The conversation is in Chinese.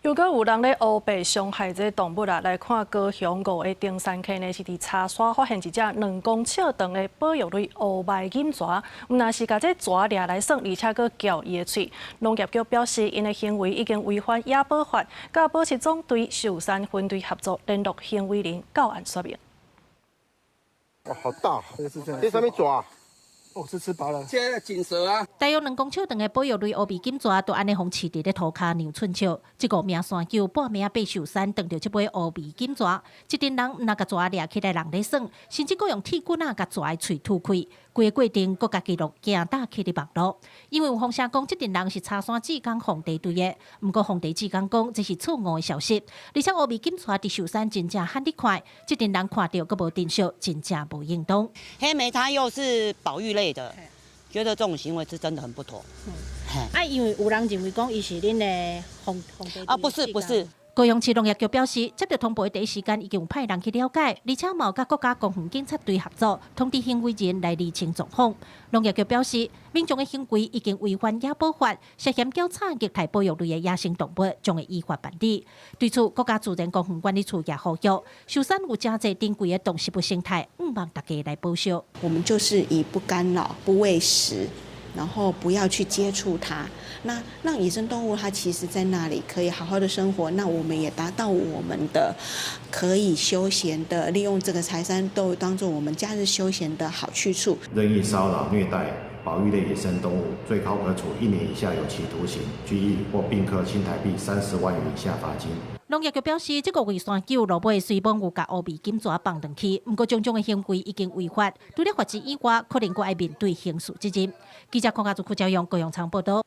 又搁有人咧乌白伤害这动物啊，来看高雄5个登山客呢，是伫茶山发现一只2公尺长的保育类乌白锦蛇。若是甲这蛇掠来耍，而且搁咬伊的喙。农业局表示，因的行为已经违反野保法，甲保持总队寿山分队合作联络行为人到案说明。哇，好大！这是这样。这上面爪。 哦，是吃饱了。这个锦蛇啊，大约2公尺长的保育类乌鼻锦蛇，都安尼互饲伫咧涂骹牛寸笑。这个名山丘半暝爬寿山，撞到这尾乌鼻锦蛇，一群人若甲蛇掠起来，人咧耍，甚至佫用铁棍啊甲蛇的喙吐开。规个过程佫家记录惊打起伫网络。因为有风声讲，这群人是茶山志工皇帝队的，不过皇帝志工讲这是错误的消息。而且乌鼻锦蛇伫寿山真正喊得快，这群人看到佫无珍惜，真正无应当。黑莓它又是保育类的，觉得这种行为是真的很不妥。因为有人认为讲伊是恁的皇帝啊，不是。高雄市农业局表示，接到通报的第一时间已经有派人去了解，而且嘛有甲国家公园警察队合作，通知行为人来厘清状况。农业局表示，民众的行为已经违反野保法，涉嫌缴产虐待保育类的野生动物，将会依法办理。对此，国家自然公园管理处也呼吁，寿山有真侪珍贵的动植物生态，望大家来保守。我们就是以不干扰、不喂食。 然后不要去接触它，那让野生动物它其实在那里可以好好的生活，那我们也达到我们的可以休闲的利用这个柴山都当做我们假日休闲的好去处。任意骚扰、虐待保育类野生动物，最高可处1年以下有期徒刑、拘役或并科新台币30万元以下罚金。 农业局表示，这个为山丘路尾虽然有甲乌鼻锦蛇放回去，不过种种的行为已经违法，除了法制以外，可能佫要面对刑事责任。记者邝家族、邱朝阳、高雄场报道。